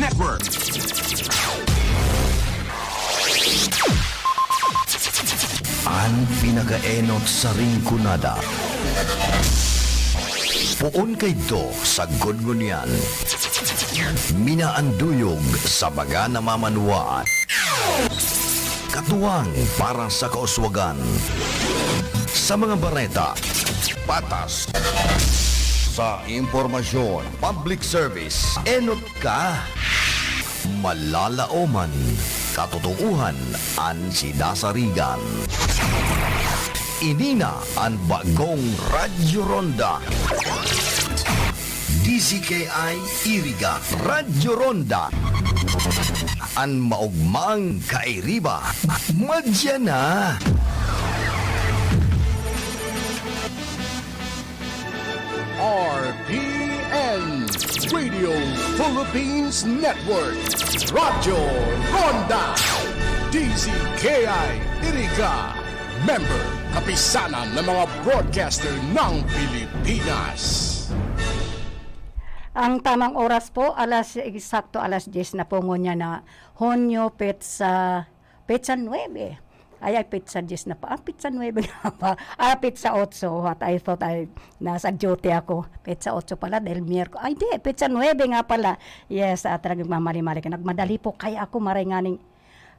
Network. Ang pinakaenot sa ringkunada. Puon kay do sa gudgunyan. Minaanduyog sa baga na mamanuaan. Katuwang para sa kauswagan. Sa mga bareta, patas. Sa impormasyon, public service, enot ka. Malalaoman, katotohanan ang sinasarigan. Inina ang bagong Radyo Ronda. DZKI Iriga Radyo Ronda. Ang maugmang kairiba. Madya na. RPN Radio Philippines Network Radyo Ronda DZKI Iriga Member Kapisanan ng mga broadcaster ng Pilipinas. Ang tamang oras po, eksakto alas 10 na po ngunya na Honyo Pizza 9. Ay, pizza 10 na pa. Pizza 9 na pa. Pizza 8. What I thought nasa duty ako. Pizza 8 pala dahil miyerkules. Ay, di. Pizza 9 nga pala. Yes, talagang mamali-mali ka. Nagmadali po kaya ako maringaning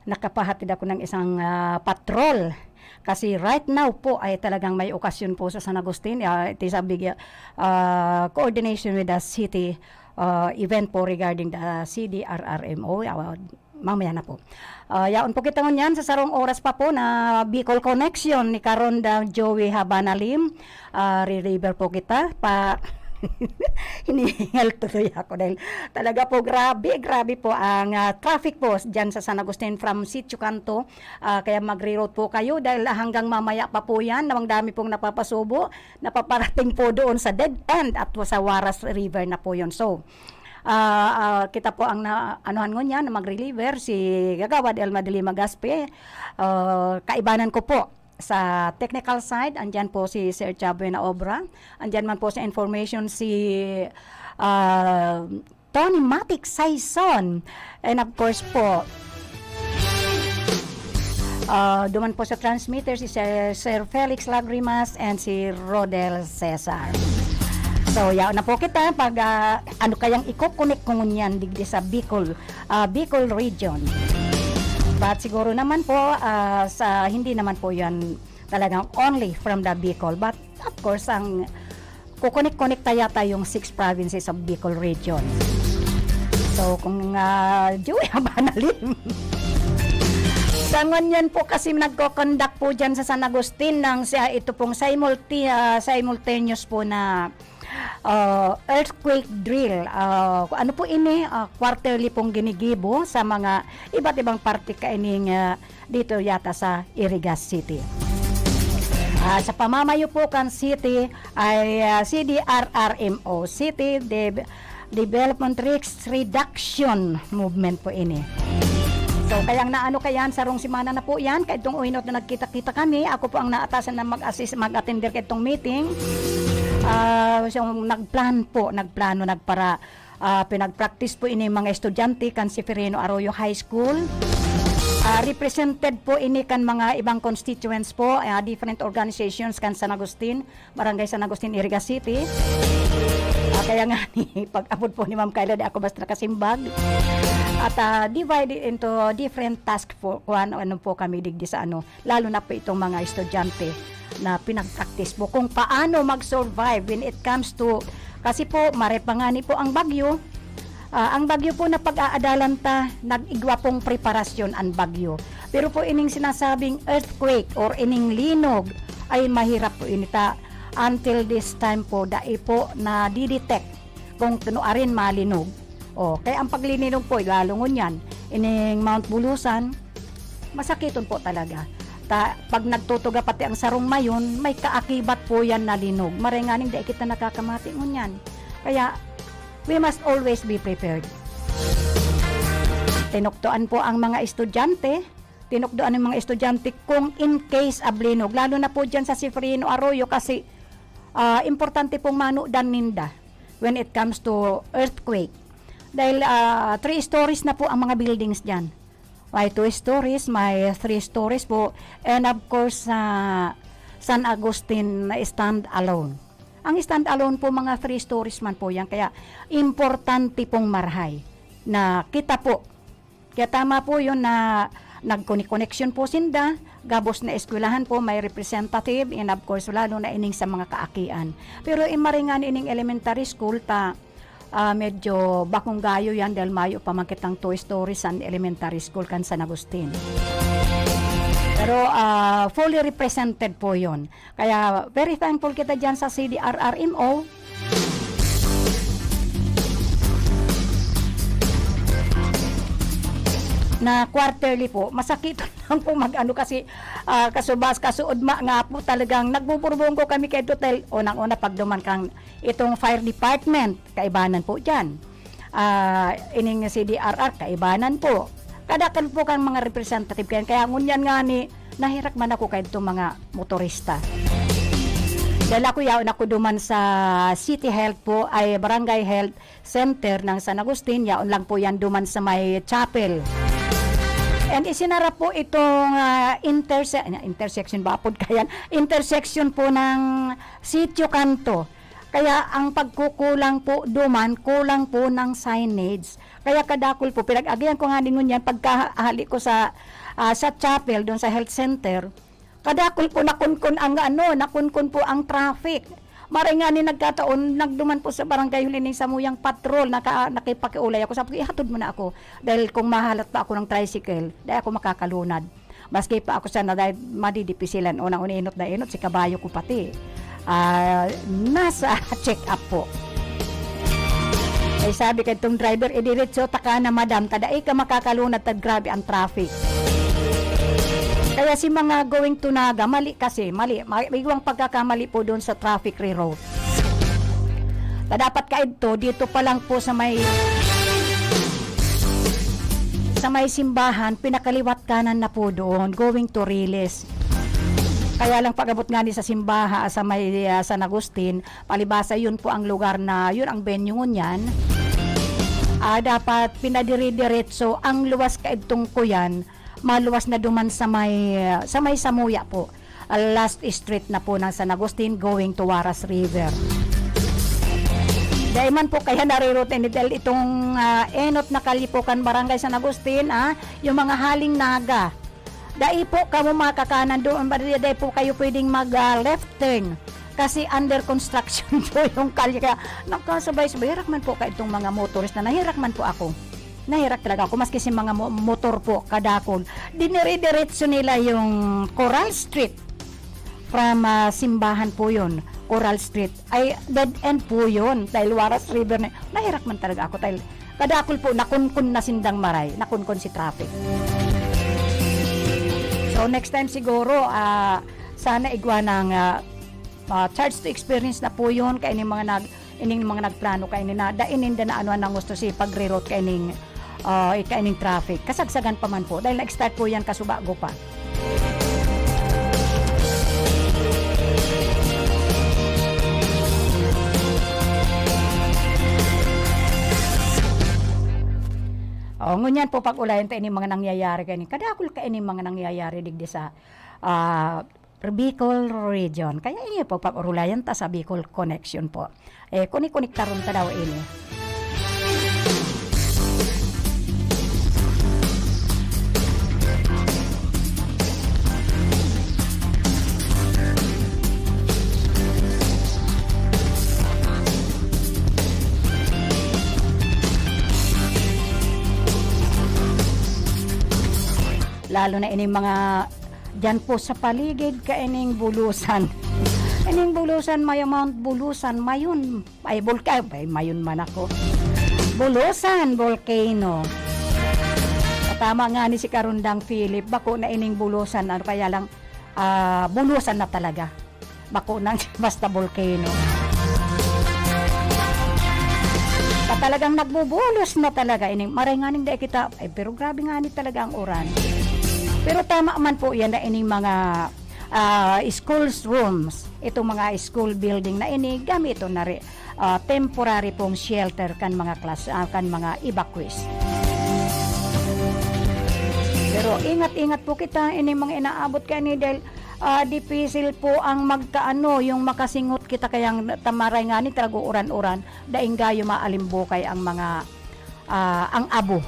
nakapahatid ako ng isang patrol. Kasi right now po ay talagang may okasyon po sa San Agustin. It is a big coordination with the city event po regarding the CDRRMO. Mamaya na po. Yaon po kita ngunyan sa sarong oras pa po na Bicol Connection ni Karonda Joey Habanalim. River po kita pa hinihingal tuloy ako dahil talaga po grabe po ang traffic po dyan sa San Agustin from Sitio Canto. Kaya mag-reroute po kayo dahil hanggang mamaya pa po yan. Namang dami pong napapasubo. Napaparating po doon sa dead end at sa Waras River na po yun. So, kita po ang anuhan ko niya na mag-reliever si Gagawad Elma de Lima Gaspe. Kaibanan ko po sa technical side, andyan po si Sir Chabo na Obra. Andyan man po sa information si Tony Matic Saison. And of course po, duman po sa transmitter si Sir Felix Lagrimas and si Rodel Cesar. So, yaw na po kita pag ano kayang ikukunik ko ngunyan digdi sa Bicol region. But siguro naman po, sa hindi naman po yan talagang only from the Bicol. But of course, ang kukunik-kunik yata yung 6 provinces of Bicol region. So, kung Joey Habanalim. Sa ngunyan po kasi nagko-conduct po dyan sa San Agustin ng ito pong simultaneous po na earthquake drill. Ano po ini? Quarterly pong ginigibo sa mga iba't ibang parte kaining dito yata sa Irigas City. Sa pamamayo po kan city ay CDRRMO, City Development Risk Reduction Movement po ini. So, kayang naano kayan, sarong simana na po yan. Kahit itong uinot na nagkita-kita kami, ako po ang naatasan na mag-attender kahit itong meeting. So, nagplano nagpara pinag-practice po ini mga estudyante kan Severino Arroyo High School. Represented po ini kan mga ibang constituents po, different organizations kan San Agustin, Barangay San Agustin, Irigas City. Kaya nga pag-abot po ni Ma'am Kayla, di ako basta nakasimbag. At divided into different task po, ano po kami digdi sa lalo na po itong mga estudyante na pinag-practice po kung paano mag-survive when it comes to, kasi po marepangani po ang bagyo. Ang bagyo po na pag-aadalan ta, nag-igwa pong preparasyon ang bagyo. Pero po ining sinasabing earthquake or ining linog ay mahirap po inita until this time po dai po na didetect kung tunuarin malinog. Kaya ang paglilinog po lalo ngunyan ining Mount Bulusan masakiton po talaga. Pag nagtutuga pati ang sarong mayon, may kaakibat po yan na linog. Marenganing dai kita nakakamati ngunyan. Kaya we must always be prepared. Tinukdoan po ang mga estudyante. Tinukdoan ng mga estudyante kung in case ablinog. Lalo na po dyan sa Severino Arroyo kasi importante pong manudan ninda when it comes to earthquake. Dahil 3 stories na po ang mga buildings dyan. May 2 stories, may 3 stories po, and of course, San Agustin na stand alone. Ang stand alone po, mga 3 stories man po yan, kaya importante pong marahay na kita po. Kaya tama po yun na nag-connection po sinda, gabos na eskwelahan po, may representative, and of course, lalo na ining sa mga kaakian. Pero maringan ining elementary school, medyo bakong gayo yan dahil mayo pa magkitang 2 stories sa elementary school kan San Agustin. Pero fully represented po yon. Kaya very thankful kita dyan sa CDRRMO. Na quarterly po, masakit lang po mag-ano kasi kasuudma nga po talagang nagbuburbong ko kami kay hotel. Unang-una pagduman kang itong fire department, kaibanan po dyan. Ining CDRR, kaibanan po. Kadakan po kang mga representative kaya ngunyan nga ni nahirak man ako kay itong mga motorista. Dahil ako yaon ako duman sa City Health po, ay Barangay Health Center ng San Agustin, yaon lang po yan duman sa may chapel. And isinara po itong intersection ba po kaya intersection po ng Sitio Canto. Kaya ang pagkukulang po duman, kulang po ng signage. Kaya kadakol po pinag-agihan ko nga ningon yan pagkahali ko sa chapel doon sa health center. Kadakol po nakunkun po ang traffic. Maray nga ni nagkataon, nagduman po sa barangay Hulining Samuyang patrol, nakipakiulay ako. Sabi ko, ihatod mo na ako. Dahil kung mahalat pa ako ng tricycle, dahil ako makakalunad. Maski pa ako sana dahil madidipisilan. Unang-una inot na inot, si kabayo ko pati. Nasa check-up po. Ay sabi kay itong driver, diretso taka na madam, tadaay ka makakalunad, tad grabe ang traffic. Kaya si mga going to Naga, mali. May iwang pagkakamali po doon sa traffic reroute. Dapat ka dito pa lang po sa may simbahan, pinakaliwat kanan na po doon, going to Riles. Kaya lang pag-abot nga ni sa simbahan, sa may San Agustin, palibasa yun po ang lugar na, yun ang venue niyan. Dapat pinadiri-diretso, ang luwas kaidtong ko yan, maluwas na duman sa may Samuya po. Last street na po ng San Agustin going to Waras River. Dahil man po kaya narirote ni Del itong enot na Kalipukan Barangay San Agustin, yung mga haling Naga. Dahil po kamo makakanan doon, dahil po kayo pwedeng mag-left turn. Kasi under construction po yung kalye. Kaya nakasabay-sabay, hirak man po ka itong mga motorist na nahirak man po ako. Nahirak talaga ako, maski si mga motor po, kadakol. Dinire-diretso nila yung Coral Street. From simbahan po yun, Coral Street. Ay, dead end po yun. Dahil Waras River na, nahirak man talaga ako. Dahil kadakol po, nakunkun na sindang maray, nakunkun si traffic. So, next time siguro, sana igwa ng charge to experience na po yun. Kaya ining mga nagplano, kaya na dainin na ano ang gusto si pag-reroute kaya ining traffic. Kasagsagan pa man po dahil nag-start po yan kasubago pa. Ngunyan po pag-ulayan tayo ining mga nangyayari kayo. Kadakol ka ining mga nangyayari digdi sa Bicol region. Kaya ini po pag-ulayan ta sa Bicol Connection po. Kunik-kunik taron ta daw ini. Lalo na ining mga dyan po sa paligid ka ining bulusan. Ining bulusan, may Mount Bulusan, mayon. Ay, mayon man ako. Bulusan, volcano. Tama nga ni si Karundang Philip, bako na ining bulusan, ano kaya lang, bulusan na talaga. Bako nang basta volcano. Talagang nagbubulos na talaga. Ining, maray nga ning dahil kita, pero grabe nga ni talaga ang uran. Pero tama man po yan na ining mga schools rooms, itong mga school building na ini gamit ito na temporary pong shelter kan mga kan mga evacuees. Pero ingat-ingat po kita ini mga inaabot kani dahil dipisil po ang magkaano yung makasingot kita kayang tamaray nga ni talago uran-uran daing gayo maalimbukay ang mga ang abo.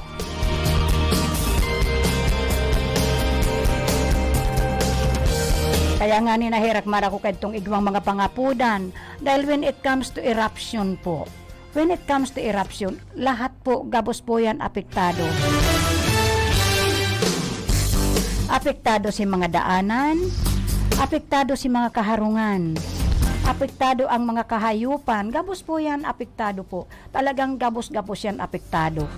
Kaya nga ni nahirak mara ko kadtong igwang mga pangapudan dahil when it comes to eruption po, lahat po gabos po yan apektado. Apektado si mga daanan, apektado si mga kaharungan, apektado ang mga kahayupan, gabos po yan apektado po. Talagang gabos-gabos yan apektado.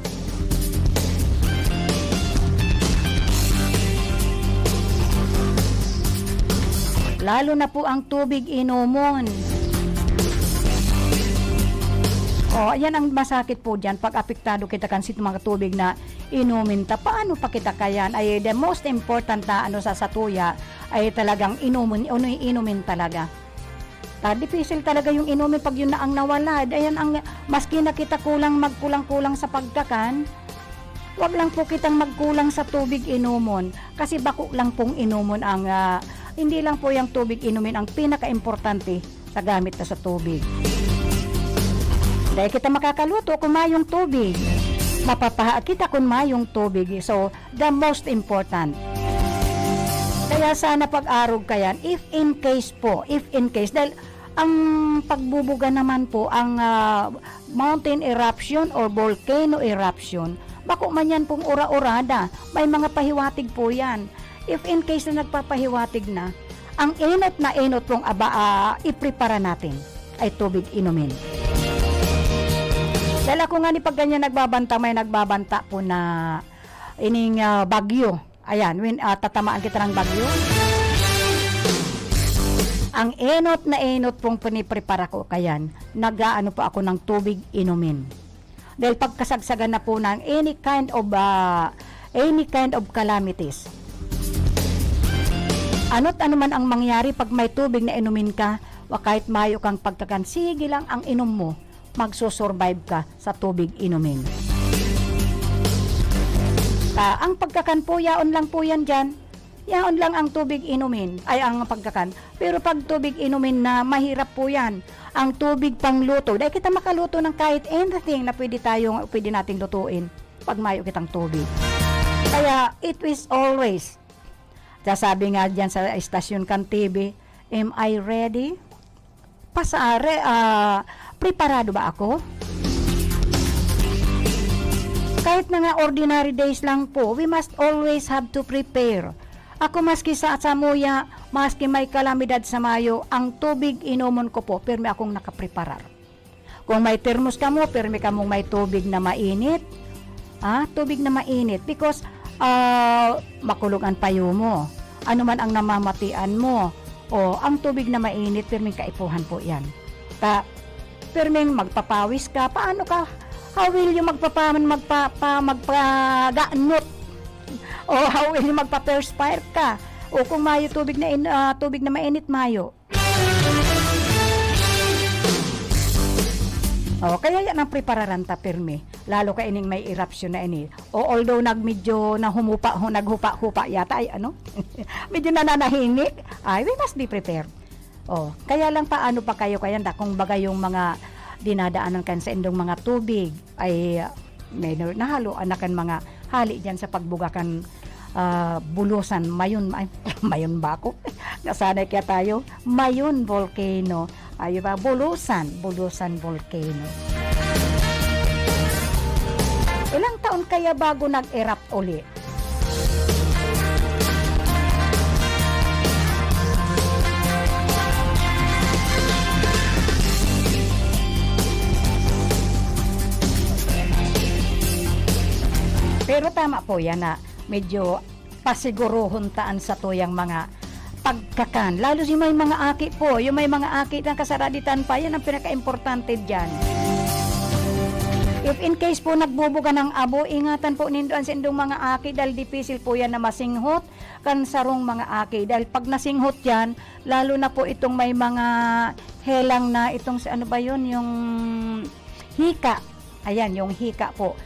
Lalo na po ang tubig inumon. Yan ang masakit po dyan pag apektado kita kan sit mga tubig na inumin ta. Paano pa kita kayan? Ay the most important na sa satuya ay talagang inumin talaga. Difficile talaga yung inumin pag yun na ang nawala. Ayan ang maski na kita magkulang-kulang sa pagkakan, wag lang po kitang magkulang sa tubig inumon kasi bako lang pong inumon ang hindi lang po yung tubig inumin ang pinaka-importante sa gamit na sa tubig. Dahil kita makakaluto kung mayong tubig. Mapapaha kita kung mayong tubig. So, the most important. Kaya sana pag-arog kayan, if in case, dahil ang pagbubuga naman po, ang mountain eruption or volcano eruption, bako man yan pong ura-urada, may mga pahiwatig po yan. If in case na nagpapahiwatig na, ang inot pong iprepara natin ay tubig inumin. Dahil ako nga ni pag ganyan may nagbabanta po na ining bagyo. Ayan, tatamaan kita ng bagyo. Ang enot pong piniprepara ko kayan, nag-aano po ako ng tubig inumin. Dahil pagkasagsagan na po ng any kind of calamities. Ano't ano man ang mangyari pag may tubig na inumin ka, kahit mayo kang pagkakan, sige lang ang inom mo, magsusurvive ka sa tubig inumin. Ang pagkakan po, yaon lang po yan dyan. Yaon lang ang tubig inumin, ay ang pagkakan. Pero pag tubig inumin na mahirap po yan. Ang tubig pangluto, dahil kita makaluto ng kahit anything na pwede nating lutuin pag mayo kitang tubig. Kaya it is always, sabi nga dyan sa Estasyon Kan TV, am I ready? Preparado ba ako? Kahit na nga ordinary days lang po, we must always have to prepare. Ako maski sa Samuya, maski may kalamidad sa Mayo, ang tubig inuman ko po, pirmi akong nakapreparar. Kung may termos ka mo, pirmi ka mong may tubig na mainit. Tubig na mainit because makulog ang payo mo. Ano man ang namamatian mo. O ang tubig na mainit, pirming kaipuhan po yan. Pirming magpapawis ka, paano ka? How will you magpagaanot? O how will you magpa-perspire ka? O kung mayo tubig na mainit mayo. Kaya yan ang prepararan ta pirmi. Lalo ka ining may eruption na ini. Although medyo naghupa-hupa yata ay medyo nananahinik, we must be prepared. Kaya lang paano pa kayo kung baga yung mga dinadaanan kan sa indong mga tubig ay may nahalo anakan mga hali diyan sa pagbugakan bulusan mayon ba ako? Nasanay kaya tayo mayon volcano. Ay ba bulusan volcano. Ilang taon kaya bago nag-erupt uli? Pero tama po yan na medyo pasiguruhon taan sa tuyang mga pagkakan. Lalo yung may mga aki po, yung may mga aki ng kasaraditan pa, yan ang pinaka-importante dyan. If in case po nagbubuga ng abo, ingatan po nindoan sa indong mga aki dahil dipisil po yan na masinghot kan sarong mga aki. Dahil pag nasinghot yan, lalo na po itong may mga helang na itong ano ba yun, yung hika. Ayan, yung hika po.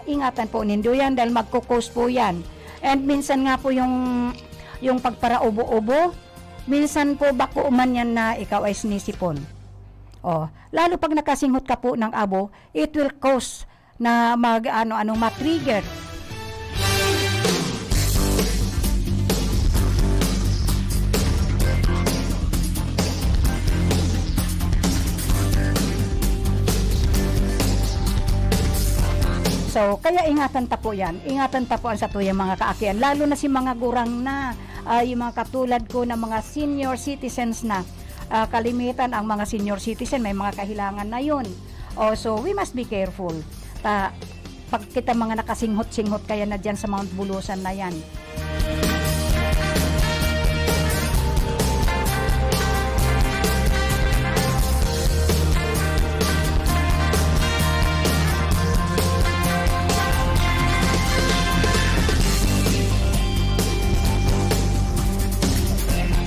Ingatan po nindo yan dahil magkukos po yan. And minsan nga po yung pagparaubo-ubo, minsan po bako man yan na ikaw ay sinisipon. Lalo pag nakasinghot ka po ng abo, it will cause na ma-trigger. So, kaya ingatan ta po yan. Ingatan ta po ang sa tuyang mga kaakian. Lalo na si mga gurang na, yung mga katulad ko na mga senior citizens na. Kalimitan ang mga senior citizen may mga kahilangan na yun. So we must be careful. Pag kita mga nakasinghot-singhot kaya na dyan sa Mount Bulusan na yan.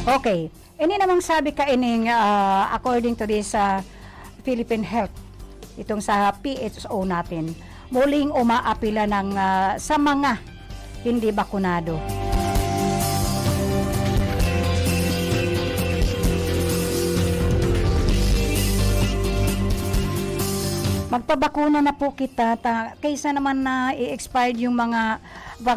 Okay. Ini namang sabi ka ining according to this Philippine Health, itong sa PHO natin, muling umaapila ng sa mga hindi bakunado. Magpabakuna na po kita kaysa naman na i-expired yung mga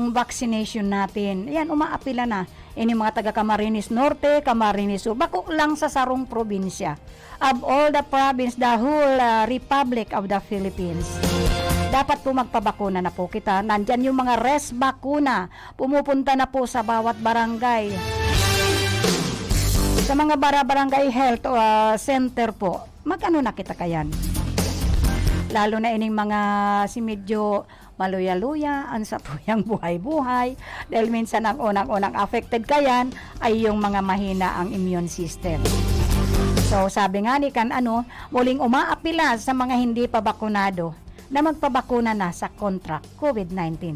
vaccination natin. Yan, umaapila na. Ini mga taga Camarines Norte, Camarines Sur, bako lang sa sarong probinsya. Of all the province, the whole Republic of the Philippines. Dapat po magpabakuna na po kita. Nandyan yung mga res bakuna. Pumupunta na po sa bawat barangay. Sa mga barangay health center po, magano na kita kayan. Lalo na ining mga si medyo maluya-luya, ang sa tuyang buhay-buhay, dahil minsan ang unang-unang affected kayan ay yung mga mahina ang immune system. So sabi nga ni muling umaapila sa mga hindi pa bakunado na magpabakuna na sa kontra COVID-19.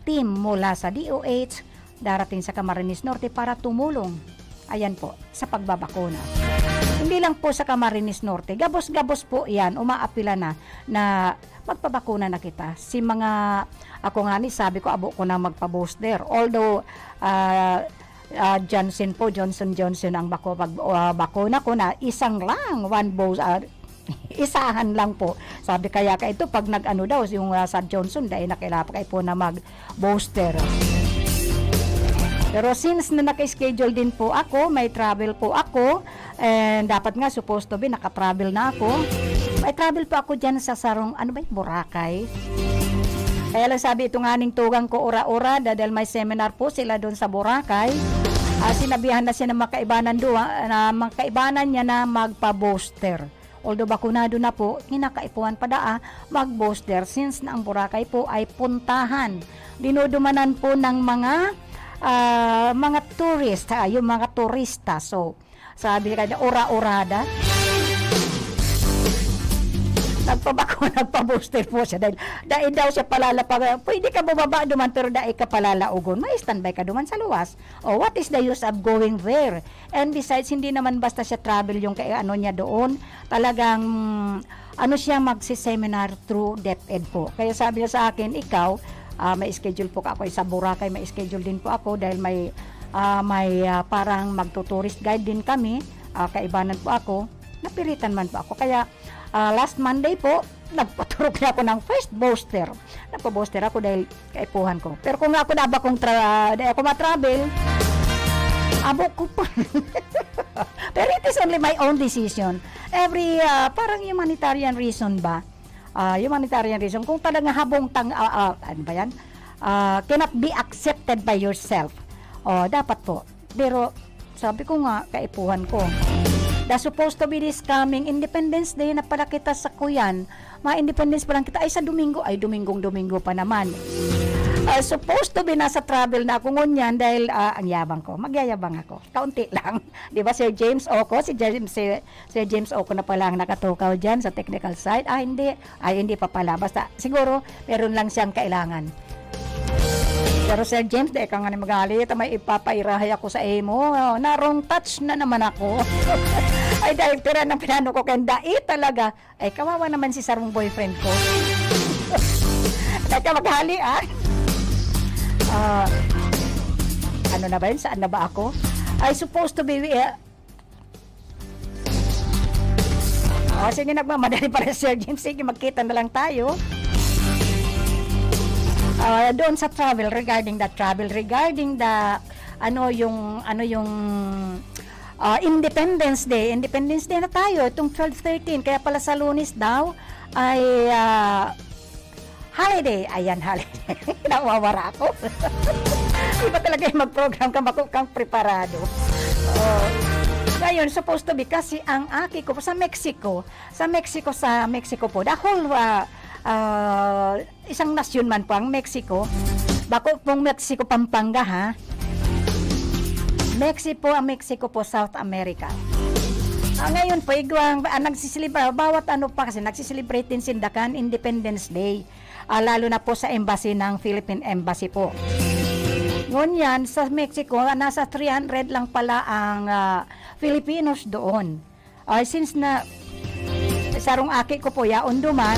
Team mula sa DOH darating sa Camarines Norte para tumulong. Ayan po, sa pagbabakuna. Hindi lang po sa Camarines Norte, gabos-gabos po yan, umaapila na magpabakuna na kita. Si mga, ako nga sabi ko, abo ko na magpa-booster. Although, Johnson ang bakuna ko na, isang lang, isahan lang po. Sabi kaya ka ito, pag nag-ano daw, yung sa Johnson, dahil nakilapa kayo po na mag-booster. Pero since na naka-schedule din po ako, may travel po ako, and dapat nga supposed to be, naka-travel na ako. May travel po ako dyan sa sarong, Boracay. Kaya lang sabi, itong aning tugang ko ora-ora, dahil may seminar po sila doon sa Boracay. Sinabihan na siya ng makaibanan niya na magpa-booster. Although bakunado na po, kinakaipuan pa mag-booster since na ang Boracay po ay puntahan. Dinudumanan po ng mga tourist, yung mga turista. So, sabi kanya, ora-orada. Nagpa-booster po siya dahil daw siya palalapag. Pwede ka bumaba duman pero dahil ka palalaugon. May standby ka duman sa luwas. What is the use of going there? And besides, hindi naman basta siya travel yung niya doon. Talagang siya magsi-seminar through DepEd po. Kaya sabi niya sa akin, ikaw, may schedule po ako sa Boracay, may schedule din po ako dahil may parang magtuturist guide din kami, kaibanan po ako, napilitan man po ako. Kaya last Monday po, nagpaturok na ako ng first booster. Nagpa-booster ako dahil kaipuhan ko. Pero kung ako na ba ako matravel, abo ko pa. Pero it is only my own decision. Every, parang humanitarian reason ba? Humanitarian reason, kung talagang habong cannot be accepted by yourself, dapat po. Pero sabi ko nga, kaipuhan ko, the supposed to be this coming Independence Day na pala kita sa kuyan, ma-independence pa lang kita, ay sa Domingo, ay Domingo pa naman. Supposed to be nasa travel na ako ngunyan dahil ang yabang ko. Magyayabang ako. Kaunti lang. Di ba, Sir James Oco? Sir James Oco na pala ang nakatukaw dyan sa technical side. Hindi. Hindi pa pala. Basta, siguro, meron lang siyang kailangan. Pero Sir James, dahil ka nga na magalit, may ipapairahay ako sa emo. Narong touch na naman ako. Ay, dahil tira ng pinano ko kanda, talaga. Ay, kawawa naman si sarong boyfriend ko. Kaya maghali, ano na ba yun? Saan na ba ako? I supposed to be sige, nagmamadali pala Sir James. Sige, magkita na lang tayo. Doon sa travel, regarding the Independence Day na tayo itong 12-13, kaya pala sa Lunes daw ay holiday. Ayan, holiday. Nawawara ako. Iba talaga yung mag-program kang preparado. Ngayon, supposed to be kasi ang aki ko sa Mexico po, the whole isang nasyon man po ang Mexico. Bako pong Mexico, Pampanga, ha? Mexico po, South America. Ngayon po, bawat ano pa kasi nagsiselebrate din sindakan Independence Day. Lalo na po sa embassy ng Philippine Embassy po. Ngunyan, sa Mexico, nasa 300 lang pala ang Filipinos doon. Since na sarong aki ko po, yaon duman,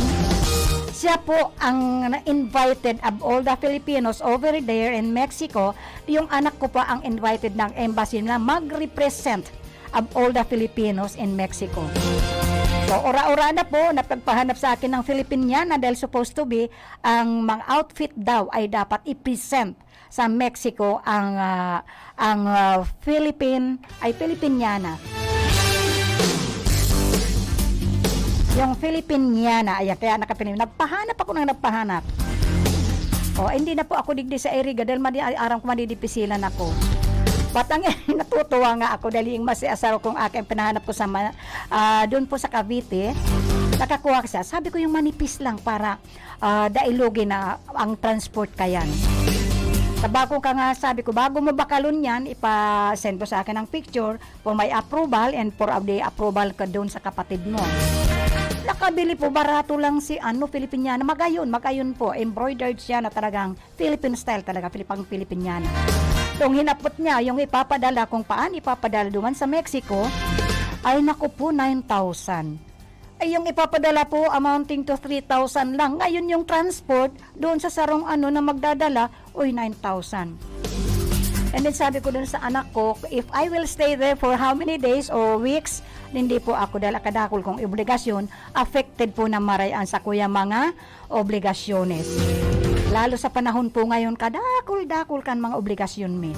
siya po ang invited of all the Filipinos over there in Mexico. Yung anak ko po ang invited ng embassy na mag-represent of all the Filipinos in Mexico. So, ora-ora na po, napagpahanap sa akin ng Filipiniana dahil supposed to be, ang mga outfit daw ay dapat i-present sa Mexico ang Filipiniana. Yung Filipiniana, ayan, kaya nagpahanap ako ng nagpahanap. Hindi na po ako digdi sa Eriga dahil arang ko madidipisilan ako. Batang natutuwa nga ako dahil yung masiasaro kong aking pinahanap ko sa doon po sa Cavite. Nakakuha siya. Sabi ko yung manipis lang para dailugin na ang transport kayan. Bago ka nga, sabi ko, bago mo bakalon yan, ipa-send mo sa akin ng picture for my approval and for the approval ka doon sa kapatid mo. Nakabili po, barato lang si Filipiniana. Magayon po. Embroidered siya na talagang Philippine style talaga, Filipiniana. Kung hinapot niya, yung ipapadala, kung paan ipapadala duman sa Mexico, ay naku po, 9,000. Ay yung ipapadala po, amounting to 3,000 lang. Ngayon yung transport, doon sa sarong na magdadala, 9,000. And then sabi ko dun sa anak ko, if I will stay there for how many days or weeks, hindi po ako dahil akadakol kong obligasyon, affected po na marayan sa kuya mga obligasyones. Lalo sa panahon po ngayon, kadakol kan mga obligasyon mi.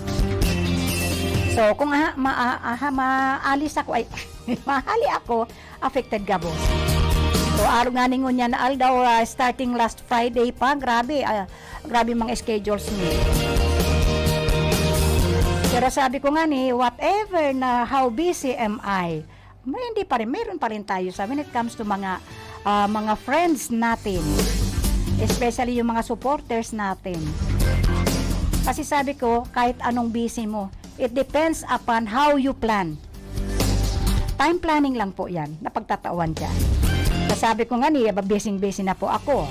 So, kung maalis ako, mahali ako, affected gabo. So, araw nga ningon niya na daw, starting last Friday pa, grabe mga schedules mi. Pero sabi ko nga whatever na how busy am I, meron pa rin tayo when it comes to mga friends natin. Especially yung mga supporters natin. Kasi sabi ko, kahit anong busy mo, it depends upon how you plan. Time planning lang po yan, napagtatawan dyan. Sabi ko nga busy na po ako.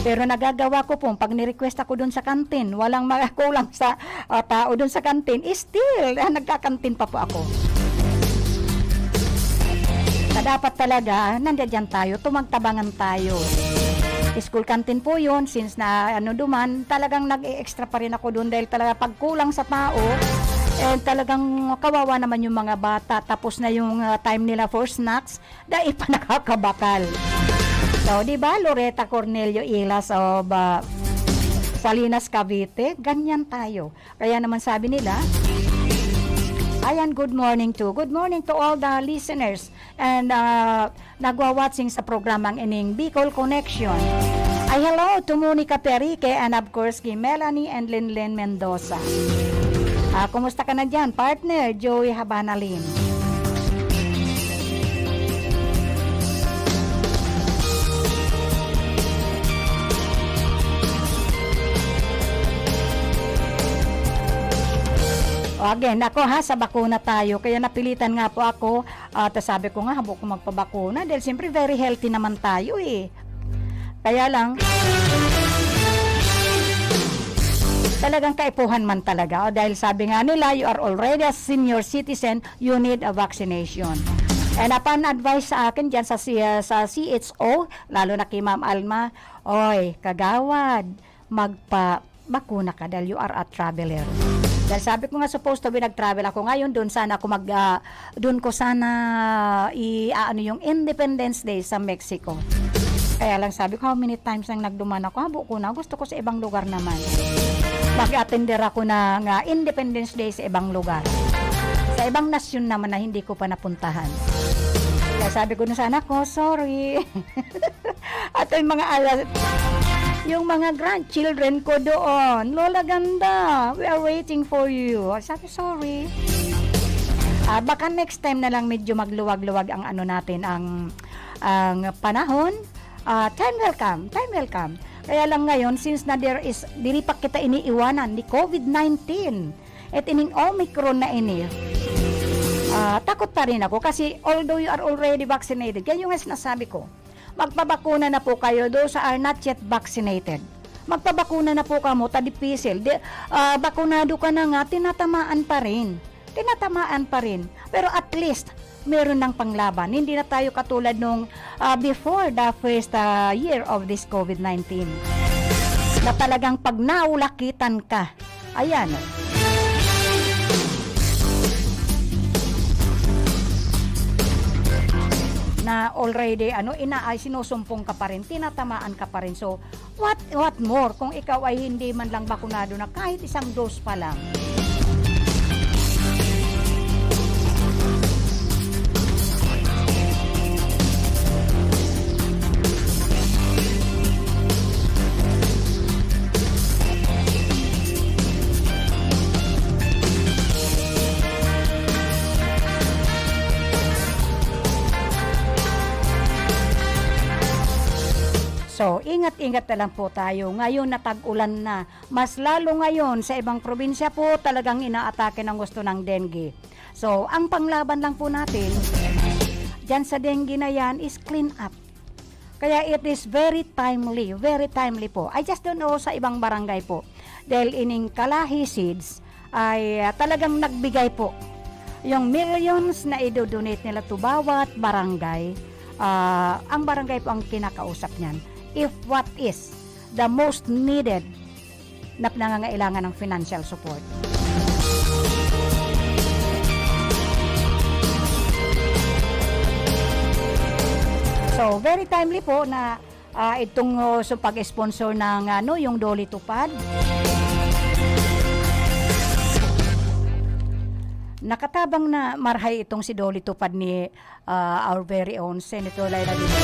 Pero nagagawa ko po, pag ni-request ako dun sa kantin, walang makakulang sa tao dun sa kantin, still, nagkakantin pa po ako. Dapat talaga, nandiyan tayo, tumagtabangan tayo. School canteen po yun, since na duman, talagang nag-e-extra pa rin ako doon dahil talaga pagkulang sa tao, talagang kawawa naman yung mga bata, tapos na yung time nila for snacks, dahil pa nakakabakal. So, di ba, Loretta Cornelio Ilas of Salinas, Cavite, ganyan tayo. Kaya naman sabi nila, ayan, good morning to all the listeners and nagwa-watching sa programang ining Bicol Connection. Ay hello to Monica Perique and of course kay Melanie and Linlin Mendoza. Kumusta ka na dyan, partner? Joey Habanalim. O again, ako ha, sa bakuna tayo. Kaya napilitan nga po ako. Tapos sabi ko nga, habok ko magpabakuna. Dahil siyempre very healthy naman tayo eh. Kaya lang, talagang kaipuhan man talaga. O dahil sabi nga nila, you are already a senior citizen, you need a vaccination. And upon advice sa akin dyan sa CHO, lalo na kay Ma'am Alma, oy, kagawad, magpa-bakuna ka dahil you are a traveler. Dahil sabi ko nga supposed to be nag-travel ako ngayon, doon sana ako doon ko sana yung Independence Day sa Mexico. Kaya lang sabi ko, how many times nang nagduman ako, habo ko na, gusto ko sa ibang lugar naman. Mag-attender ako ng Independence Day sa ibang lugar. Sa ibang nasyon naman na hindi ko pa napuntahan. Kaya sabi ko na sana ko, sorry. At yung mga grandchildren ko doon, Lola ganda, we are waiting for you. Sabi, sorry. Baka next time na lang medyo magluwag-luwag ang ano natin, ang panahon. Time will come. Kaya lang ngayon, since na dili pa kita iniiwanan ni COVID-19 at ining Omicron na ini, takot pa rin ako kasi although you are already vaccinated, kaya yung sinasabi ko, magpabakuna na po kayo those are not yet vaccinated. Magpabakuna na po kamo, tadipisil. Bakunado ka na nga, tinatamaan pa rin. Pero at least, meron ng panglaban. Hindi na tayo katulad nung before the first year of this COVID-19. Na talagang pag naulakitan ka, ayan, na already sinusumpong ka pa rin, tinatamaan ka pa rin. So, what more kung ikaw ay hindi man lang bakunado na kahit isang dose pa lang. So, ingat-ingat na lang po tayo. Ngayon na tag-ulan na. Mas lalo ngayon sa ibang probinsya po talagang inaatake ng gusto ng dengue. So, ang panglaban lang po natin dyan sa dengue na yan is clean up. Kaya it is very timely po. I just don't know sa ibang barangay po. Dahil ining Kalahi Seeds ay talagang nagbigay po. Yung millions na i-donate nila to bawat barangay, ang barangay po ang kinakausap niyan. If what is the most needed na nangangailangan ng financial support. So, very timely po na itong pag-sponsor ng yung Doli Tupad. Nakatabang na marhay itong si Doli Tupad ni our very own Senator Laila Dino.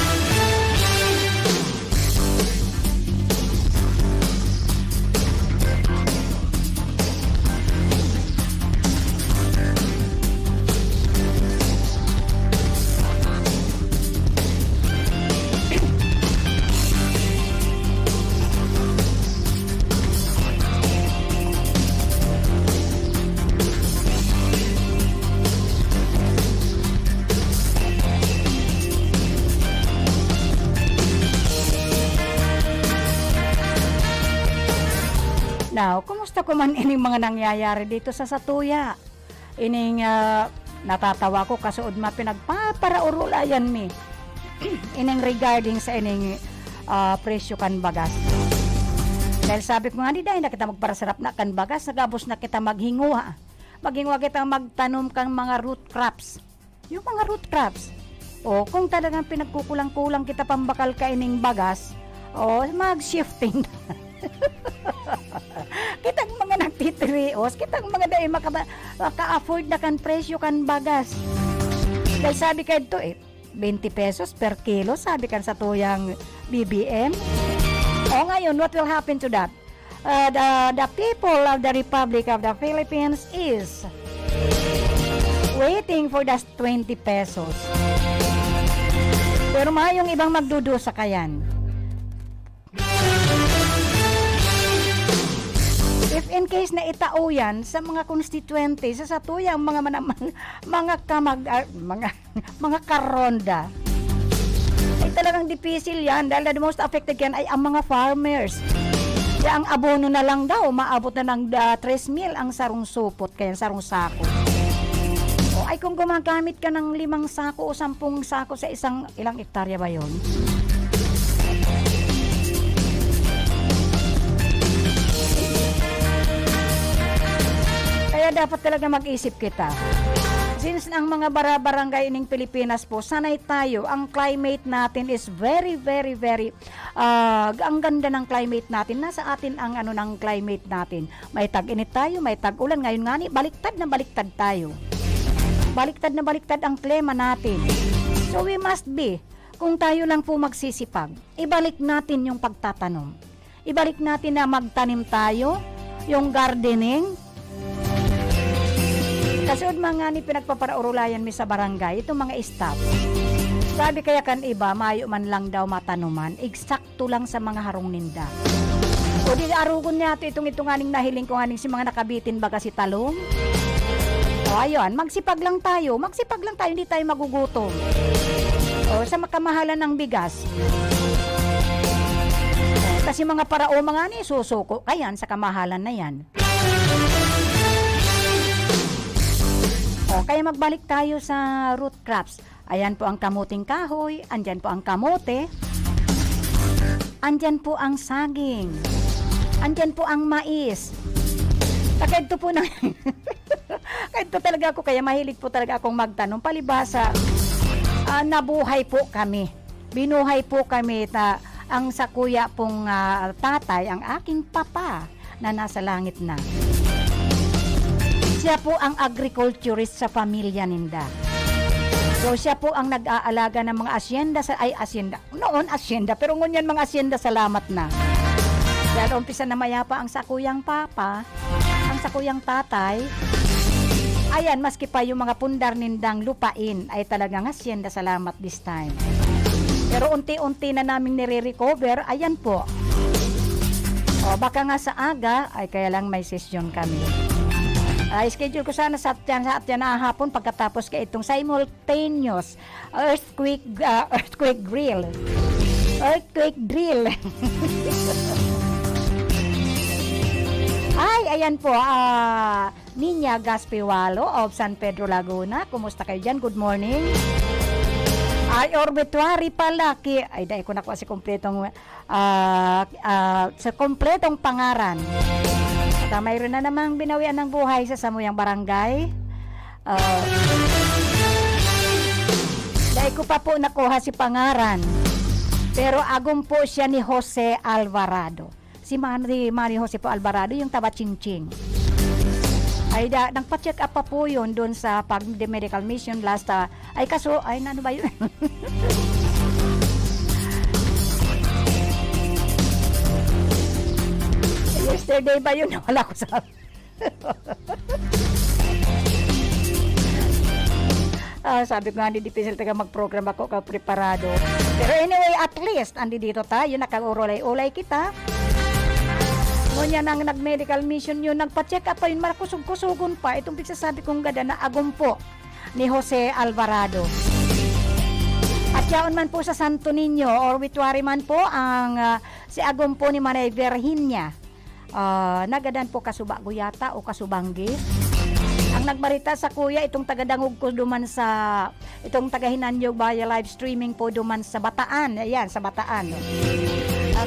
Now, kumusta ko man ining mga nangyayari dito sa Satuya? Ining natatawa ko kasuod pinagpaparaurulayan mi. Ining regarding sa ining presyo kan bagas. Dahil sabi ko nga di dahil na kita magparasarap na kan bagas, nagabos na kita maghinguha. Maghinguha kita magtanom kang mga root crops. Yung mga root crops. O kung talagang pinagkukulang-kulang kita pambakal ka ining bagas, o mag-shifting kitang mga nagtitirios, kitang mga dahil maka-afford na kan presyo kan bagas. Dahil sabi ka ito 20 pesos per kilo, sabi kan sa tuyang BBM. O ngayon, what will happen to that? The people of the Republic of the Philippines is waiting for that 20 pesos. Pero yung ibang magdudusa kayan. If in in case na itao yan sa mga constituente, sa satuyang mga mga karonda, ay talagang difficile yan dahil the most affected yan ay ang mga farmers. Kaya ang abono na lang daw, maabot na ng 3,000 ang sarong supot, kaya sarong sako. O ay kung gumagamit ka ng 5 sako o 10 sako sa ilang hektarya ba yun? Kaya dapat talaga mag-isip kita. Since ang mga barangay ng Pilipinas po, sanay tayo, ang climate natin is very, very, very, ang ganda ng climate natin. Nasa atin ang ng climate natin. May tag-init tayo, may tag-ulan. Ngayon nga ni, baliktad na baliktad tayo. Baliktad na baliktad ang klima natin. So we must be, kung tayo lang po magsisipag, ibalik natin yung pagtatanom. Ibalik natin na magtanim tayo, yung gardening. Kasi mga ni pinagpaparaurulayan mi sa barangay, itong mga staff. Sabi kaya kan iba, mayo man lang daw matanuman, eksakto lang sa mga harong ninda. O di arugon niya itong aning nahiling ko aning si mga nakabitin baga si talong. O ayun, magsipag lang tayo, hindi tayo magugutom. O sa makamahalan ng bigas. O, kasi mga parao mga ni susuko, kayan sa kamahalan na yan. O, kaya magbalik tayo sa root crops. Ayan po ang kamuting kahoy, andyan po ang kamote, andyan po ang saging, andyan po ang mais. Kahit po na, kahit talaga ako, kaya mahilig po talaga akong magtanong. Palibasa, nabuhay po kami. Binuhay po kami ang sa kuya pong tatay, ang aking papa na nasa langit na. Siya po ang agriculturist sa pamilya ninda. So siya po ang nag-aalaga ng mga asyenda noon asyenda, pero ngunyan mga asyenda salamat na. Dahil umpisa na mayapa ang sakuyang papa, ang sakuyang tatay. Ayan, maski pa yung mga pundar nindang lupain ay talagang asyenda salamat this time. Pero unti-unti na namin nire-recover, ayan po. O baka nga sa aga, ay kaya lang may session kami. Schedule ko sana sa atyan na hapon pagkatapos kay itong simultaneous earthquake drill. Ay, ayan po, Niña Gaspiwalo of San Pedro, Laguna. Kumusta kayo dyan? Good morning. Ay, obituary pala. Ay, dahil ko nakuha si kompletong sa kompletong pangaran. At mayroon na namang binawian ng buhay sa Samuyang Barangay. Dahil ko pa po nakuha si pangaran. Pero agum po siya ni Jose Alvarado. Si Mari Jose po Alvarado, yung taga-Chingching. Ay, nagpa-check up pa po yun doon sa medical mission last. Ay, kaso, ay, ano ba yun? Yesterday ba yun? Wala ko sa... sabi ko nga, hindi difficile taga mag-program ako, preparado. Pero anyway, at least, andi dito tayo, nakag-ulay-ulay kita. Ngunyan ang nag-medical mission yun, nagpa-check up pa yun, marakusog-kusugon pa. Itong pagsasabi kong gada na agumpo ni Jose Alvarado. At yaon man po sa Santo Niño, or obituary man po, ang si agumpo ni Manay Virginia. Nagadan po kasuba guyata o kasubanggi. Ang nagbarita sa kuya, itong tagadangog ko duman sa, itong tagahinanyog via live streaming po duman sa Bataan. Ayan, sa Bataan. No?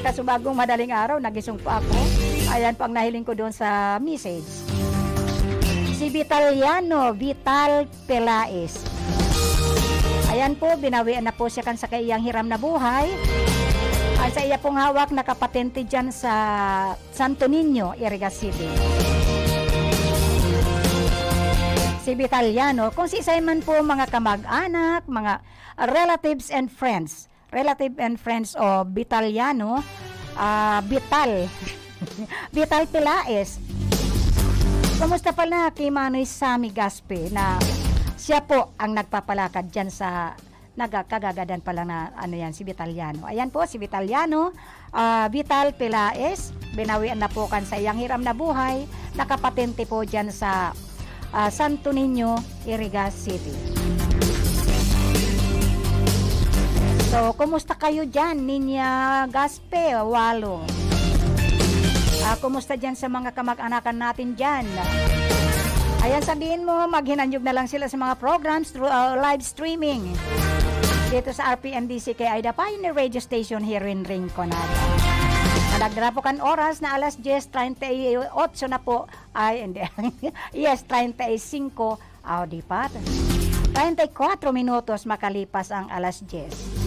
Kasubagong madaling araw, nagisong po ako. Ayan po ang nahiling ko doon sa message. Si Vital Pelaez. Ayan po, binawian na po siya kan sa kayang hiram na buhay. Ay sa iya pong hawak, nakapatente dyan sa Santo Niño, Iriga City. Si Vitaliano, kung si Simon po mga kamag-anak, mga relatives and friends o Vitaliano, Vital Pelaez. Kumusta pala kay Manoy Sammy Gaspe na siya po ang nagpapalakad dyan sa nagkagagadan pala na si Vitaliano. Ayan po si Vitaliano, Vital Pelaez, binawian na po kan sa iyang hiram na buhay nakapatente po dyan sa Santo Niño, Iriga City. So, kumusta kayo dyan, Ninya Gaspe, Walo? Kumusta dyan sa mga kamag-anakan natin dyan? Ayan, sabihin mo, maghinanyog na lang sila sa mga programs through live streaming dito sa RPNDC kay Aida Pioneer Radio Station here in Rincon. Nagdara po kan oras na alas 10:38 na po. Ay, hindi. Yes, 35. Di pa. 34 minutos makalipas ang alas 10.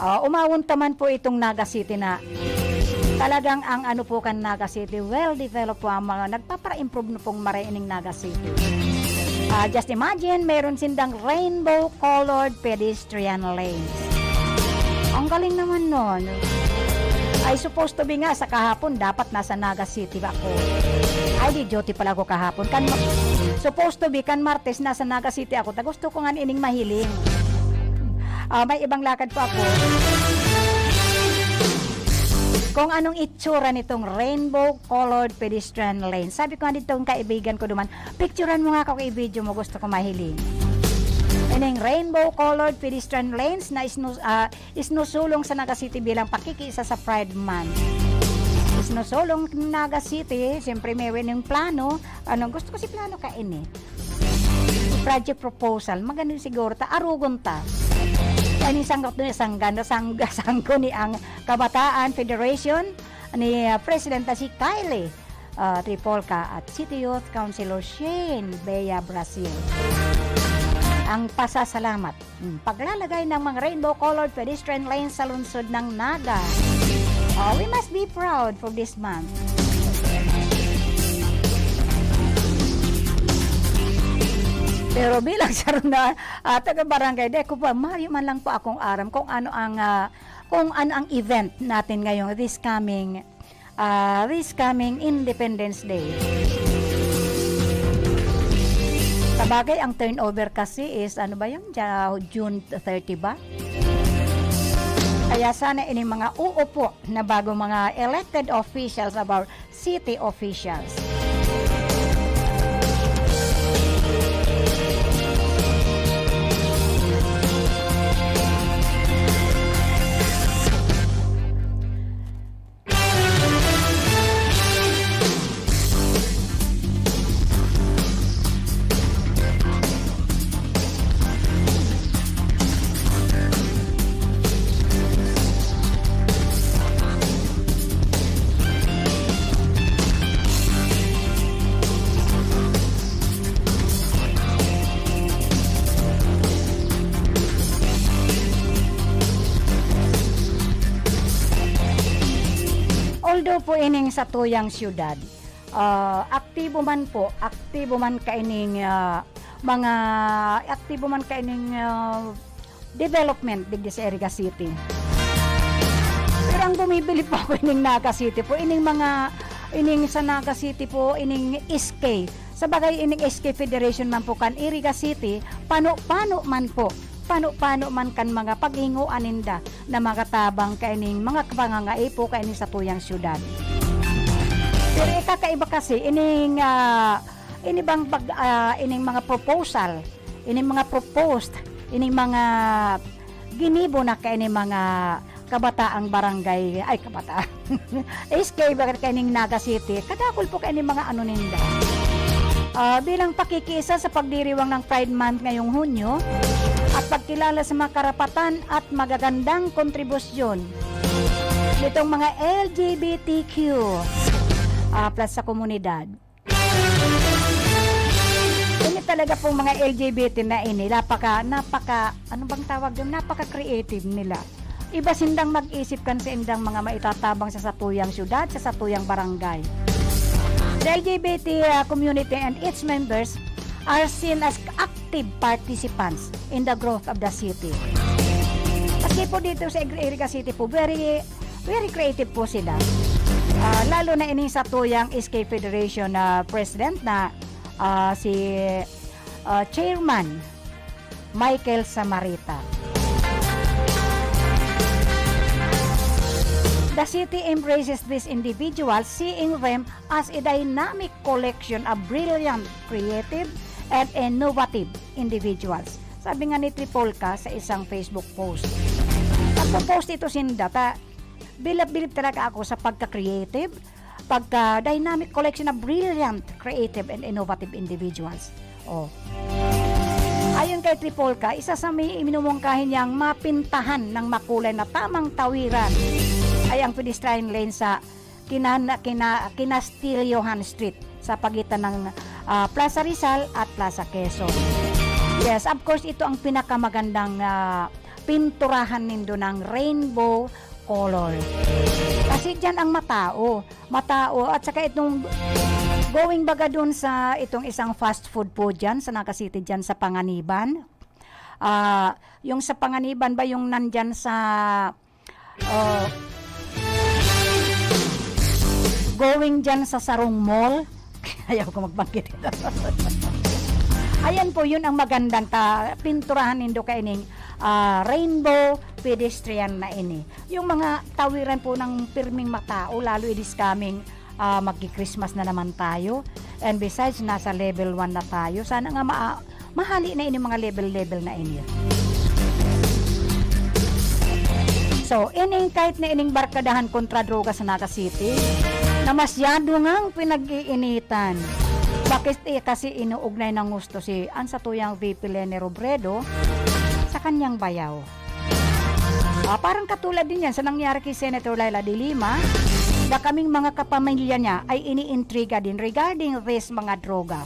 Umawon taman po itong Naga City na talagang ang ano po kan Naga City, well-developed po ang mga nagpapara-improve na pong maraining Naga City. Just imagine, meron sindang rainbow-colored pedestrian lanes. Ang galing naman nun. Ay supposed to be nga sa kahapon, dapat nasa Naga City ba ako? Ay, di duty pala ako kahapon. Supposed to be, kan Martes, nasa Naga City ako. Gusto ko nga ining mahiling. May ibang lakad po ako. Kung anong itsura nitong rainbow-colored pedestrian lane. Sabi ko nga dito ang kaibigan ko duman, picturean mo nga ako kay video mo, gusto ko mahiling. Ining rainbow-colored pedestrian lanes na isnusulong sa Naga City bilang pakikiisa sa Pride Month. Isnusulong Naga City, siyempre may yung plano. Gusto ko si plano kain project proposal, maganda siguro ta, arugon ta. Yan yung sangko ni ang Kabataan Federation ni President si Kylie Tripolca at City Youth Councilor Shane Bea Brazil. Ang pasasalamat, paglalagay ng mga rainbow-colored pedestrian lanes sa lungsod ng Naga. We must be proud for this month. Pero bilang saruna taga-barangay Deko po, Mario man lang po akong aram kung ano ang event natin ngayon this coming Independence Day. Sabagay ang turnover kasi is June 30 ba? Kaya sana ini mga uupo na bago mga elected officials of our city officials. Although po ining sa tuyang siyudad, aktibo man kaining development digdi sa Iriga City. Pero ang bumibili po ako ining Naga City po, ining sa Naga City po, ining SK. Sabagay ining SK Federation man po kan Iriga City, pano man kan mga paghinguan ninda na mga tabang kaining mga pangangaipo kaining sa tuyang syudad. Pero kakaiba kasi ining mga proposal, ining mga proposed, ining mga ginibo na kaining mga kabataang barangay, SK bakit kaining Naga City, kadakol po kaining mga ninda. Bilang pakikiisa sa pagdiriwang ng Pride Month ngayong Hunyo at pagkilala sa mga karapatan at magagandang kontribusyon nitong mga LGBTQ plus sa komunidad. Ini talaga pong mga LGBT na napaka-creative nila. Iba sindang mag-isip kan sa indang mga maitatabang sa satuyang syudad, sa satuyang barangay. The LGBT community and its members are seen as active participants in the growth of the city. Kasi po dito sa Iriga City po, very creative po sila. Lalo na ini sa tuyang SK Federation President na si Chairman Michael Samarita. The city embraces these individuals, seeing them as a dynamic collection of brilliant, creative, and innovative individuals. Sabi nga ni Tripolka sa isang Facebook post. Pagpo-post ito sindata, bilib talaga ako sa pagka-creative, pagka-dynamic collection of brilliant, creative, and innovative individuals. Oh. Ayon kay Tripolka, isa sa may minumungkahin niyang mapintahan ng makulay na tamang tawiran ay ang pedestrian lane sa Kinastilyohan Street sa pagitan ng Plaza Rizal at Plaza Quezon. Yes, of course, ito ang pinakamagandang pinturahan nindo ng rainbow color. Kasi dyan ang matao at saka itong going baga dun sa itong isang fast food po dyan sa Naga City dyan sa Panganiban. Yung sa Panganiban ba yung nandyan sa going dyan sa Sarong Mall. Ayaw ko magbanggit ito. Ayan po, yun ang magandang pinturahan nindo kaining rainbow pedestrian na ini. Yung mga tawiran po ng pirming matao, lalo it is coming magki-Christmas na naman tayo. And besides, nasa level 1 na tayo. Sana nga mahali na ini mga level na ini. So, kahit na ining barkadahan kontra droga sa Naga City, na masyado ngang pinag-iinitan. Bakit kasi inuugnay ng gusto si Ansa Tuyang VP Leni Robredo sa kanyang bayaw. Parang katulad din yan sa nangyari kay Senator Laila de Lima, na kaming mga kapamilya niya ay iniintriga din regarding this mga droga.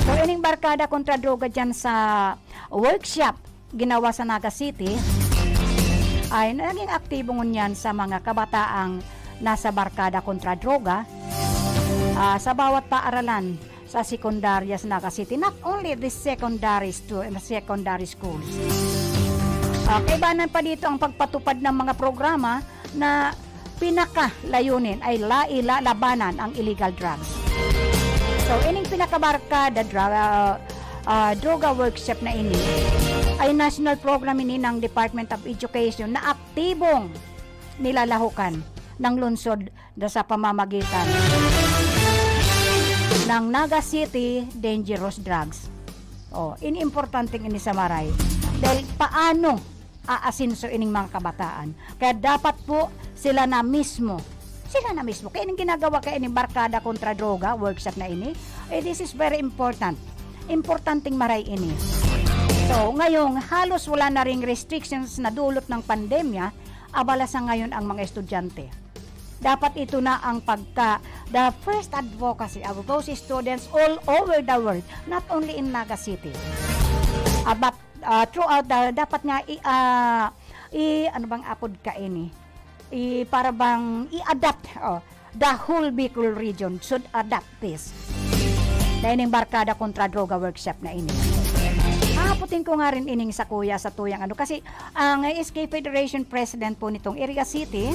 So, ining barkada kontra droga dyan sa workshop ginawa sa Naga City, ay naging aktibo ngunyan sa mga kabataang nasa barkada kontra droga sa bawat paaralan sa sekundarya sa Naga City, not only the secondary schools. Kaibanan pa dito ang pagpatupad ng mga programa na pinakalayunin ay labanan ang illegal drugs. So, ining pinakabarkada droga workshop na ini ay national program ini ng Department of Education na aktibong nilalahukan ng lungsod sa pamamagitan ng Naga City Dangerous Drugs. Inimportanteng ini sa maray. Dahil paano aasinso ining mga kabataan. Kaya dapat po sila na mismo. Kaya ining ginagawa kaya ining barkada kontra droga, workshop na ini, this is very important. Importanteng maray ini. So, ngayong halos wala na ring restrictions na dulot ng pandemya, abala sa ngayon ang mga estudyante. Dapat ito na ang the first advocacy of those students all over the world, not only in Naga City. But throughout dapat nga ano bang apod ka ini? Para bang i-adapt the whole Bicol region should adapt this. Dahil yung barkada kontra droga workshop na ini. Haputin ko nga rin ining sa kuya sa tuyang kasi ang SK Federation President po nitong Iriga City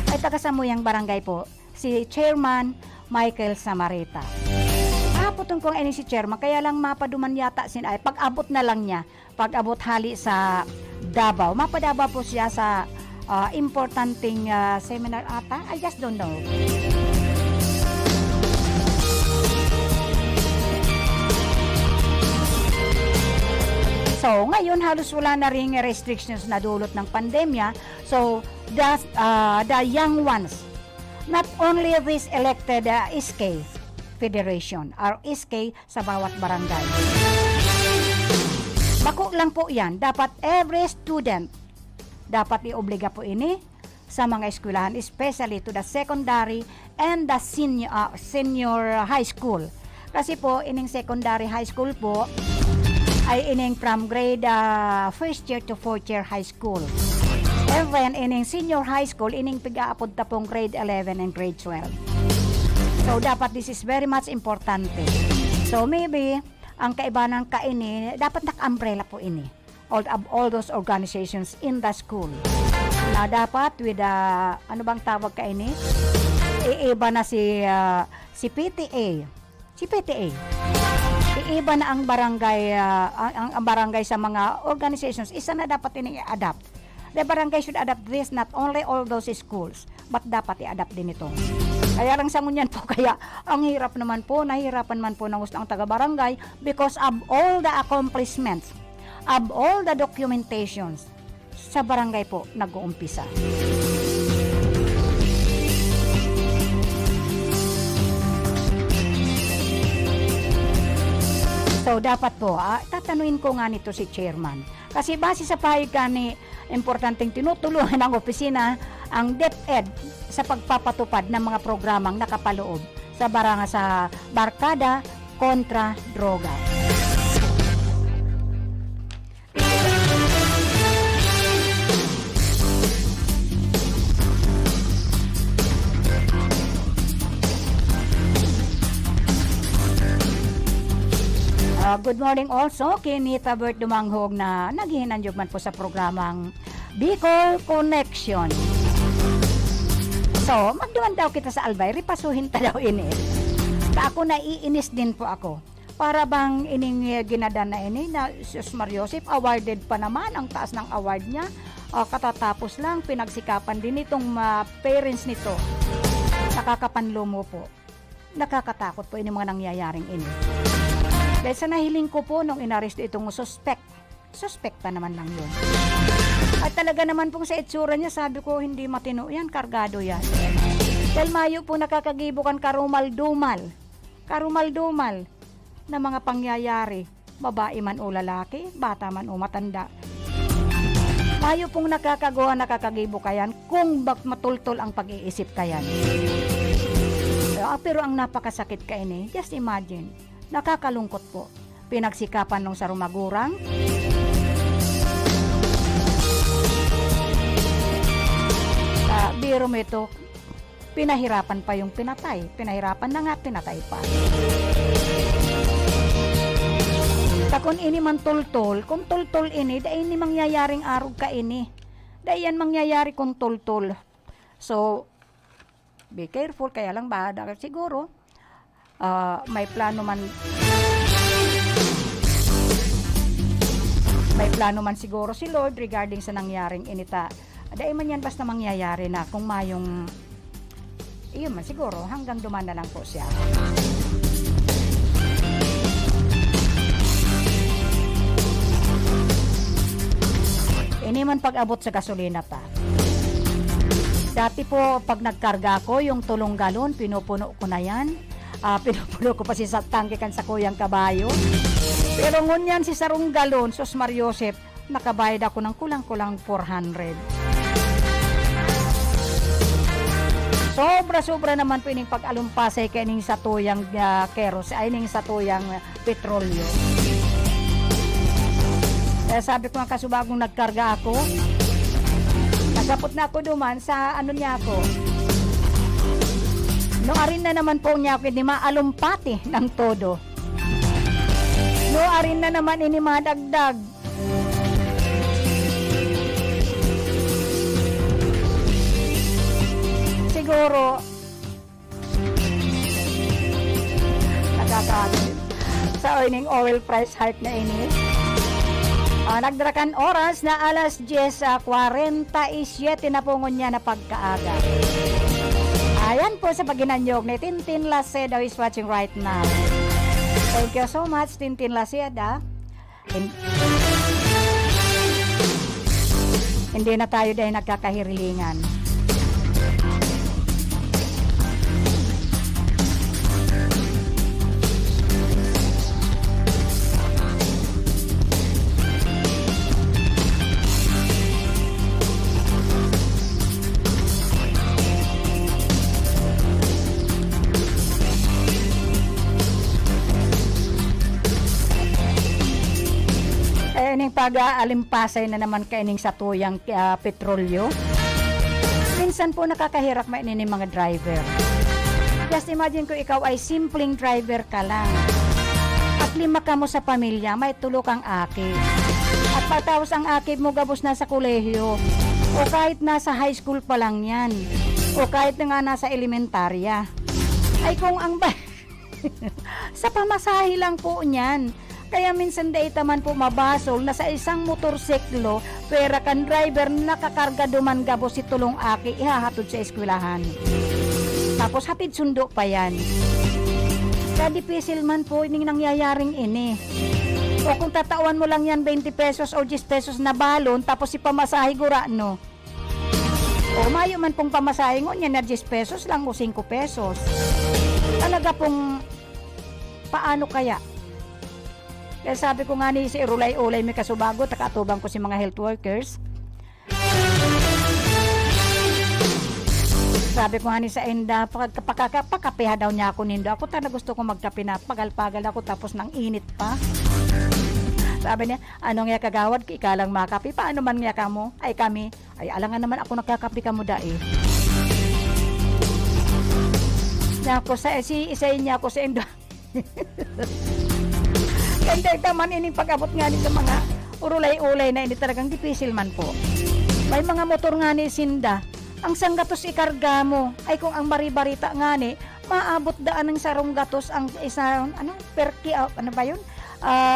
ay taga-Samuyang Barangay po, si Chairman Michael Samarita. Haputin ko nga ini si Chairman, kaya lang mapaduman yata ay pag-abot na lang niya, pag-abot hali sa Davao. Mapadaba po siya sa importanteng seminar ata, I just don't know. So, ngayon halos wala na ring restrictions na dulot ng pandemya. So, the young ones, not only this elected SK Federation or SK sa bawat barangay. Bako lang po yan. Dapat every student, dapat iobliga po ini sa mga eskwelahan, especially to the secondary and the senior high school. Kasi po, ining secondary high school po, ay ining from grade first year to fourth year high school. And then ining senior high school, ining pigaapod ta pong grade 11 and grade 12. So dapat this is very much importante. So maybe ang kaibahan kaini, dapat naka-umbrella po ini. All those organizations in the school. Na dapat with ano bang tawag kaini? Iiba na si PTA. Si PTA. Iiba na ang barangay sa mga organizations. Isa na dapat ini i-adapt The barangay should adapt this, not only all those schools, but dapat i-adapt din ito. Kaya lang sa ngunyan po, kaya ang hirap naman po, nahihirapan man po ng gusto ang taga-barangay because of all the accomplishments, of all the documentations, sa barangay po nag-uumpisa. So, dapat po, tatanuin ko nga nito si chairman. Kasi base sa pahiga ni importanteng tinutulungan ng opisina ang DepEd sa pagpapatupad ng mga programang nakapaloob sa barkada kontra droga. Good morning also kay Nita Bert Dumanghog na naghihinanjog man po sa programang Bicol Connection. So, magduman daw kita sa Albay, ripasuhin ta daw ini. Ako naiinis din po ako. Para bang ining ginadan na ini na Sus Mariosep, awarded pa naman, ang taas ng award niya. Katatapos lang, pinagsikapan din itong parents nito. Nakakapanlumo po. Nakakatakot po ini mga nangyayaring ini. Dahil sa nahiling ko po nung inaresto itong suspect pa naman lang yun. At talaga naman pong sa itsura niya, sabi ko hindi matino yan, kargado yan. Dahil mayo po nakakagibukan karumal-dumal na mga pangyayari, babae man o lalaki, bata man o matanda. Mayo pong nakakagibo kayan kung matultol ang pag-iisip kayan. Pero ang napakasakit ka ini, just imagine, nakakalungkot po. Pinagsikapan nung sarumagurang. Biro mo ito, pinahirapan pa yung pinatay. Pinahirapan na nga, pinatay pa. Kung ini man tultol, kung tultol ini, dahil ini mangyayaring arog ka ini. Dahil yan mangyayari kung tultol. So, be careful, kaya lang ba, siguro, may plano man siguro si Lord regarding sa nangyaring inita. Dahil man yan basta mangyayari na kung mayong iyon man siguro hanggang duman na lang po siya. Ini man pag-abot sa gasolina ta. Dati po pag nagkarga ko yung tulong galon, pinupuno ko na yan. Pinupuno ko pa si sa tangke kan sa kuyang kabayo. Pero ngunyan si sarong galon, Sus Mariosep, nakabayad ako ng kulang-kulang 400. Sobra-sobra naman po ining pag-alumpasay kay ining satuyang keros, ay ining satuyang petrolyo. Kaya sabi ko nga kasubagong nagkarga ako, nagapot na ako duman sa ano niya ako. No arin na naman po niya ako hindi maalumpati ng todo. No arin na naman ini madagdag. Siguro nagkakalit sa earning oil price hike na ini. Nagdrakan oras na alas 10:47 na po niya na pagkaaga. Ayan po sa paginanyog ni Tintin Laseda who is watching right now. Thank you so much, Tintin Laseda. Hindi na tayo dahil nagkakahirilingan. Ining pag-aalimpasay na naman kaining sa tuyang petrolyo. Minsan po nakakahirap mainin mga driver. Just imagine ko ikaw ay simpleng driver ka lang. At 5 ka mo sa pamilya, may tulo kang aki. At patapos ang aki mo gabos na sa kolehiyo. O kahit nasa high school pa lang yan. O kahit nga nasa elementarya. Ay kung ang sa pamasahe lang po niyan. Kaya minsan da itaman po mabasol na sa isang motorsiklo, pera kan driver nakakarga duman gabo si tulong aki ihahatod sa eskwelahan. Tapos hatid sundo pa yan. Kaya dipisil man po ining nangyayaring ini. O kung tatawan mo lang yan 20 pesos o 10 pesos na balon, tapos ipamasahe gura, no? O mayo man pong pamasahe ngon yan na 10 pesos lang o 5 pesos. Talaga pong paano kaya? Kaya sabi ko nga ni si Ulay-ulay may kasubago, takatubang ko si mga health workers. Sabi ko nga ni sa Enda, pakapeha daw niya ako nindo. Ako talaga gusto ko magkape na, pagal-pagal ako tapos nang init pa. Sabi niya, ano nga kagawad, ikalang makape, paano man nga kamo? Ay kami, ay alangan naman ako nakakape kamo da eh. Ako sa isayin niya ako sa Enda. Kaya taman ining pag-abot nga ni sa mga urulay-ulay na hindi talagang dipisil man po. May mga motor nga ni Sinda, ang sanggatos ikarga mo, ay kung ang bari-barita nga ni, maabot daan ng sarong gatos ang isa,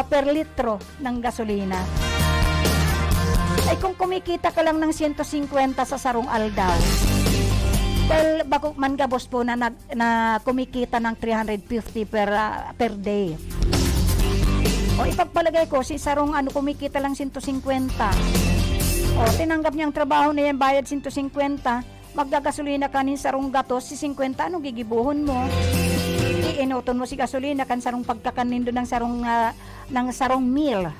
per litro ng gasolina. Ay kung kumikita ka lang ng 150 sa sarong aldaw, well, bako man gabos po na kumikita ng 350 per day. O ipagpalagay ko, si sarong kumikita lang 150. O tinanggap niyang trabaho na yan, bayad 150. Magdagasolina ka ni sarong gatos, si 50, ano gigibuhon mo? Iinuton mo si gasolina kan sarong pagkakanindo ng sarong meal.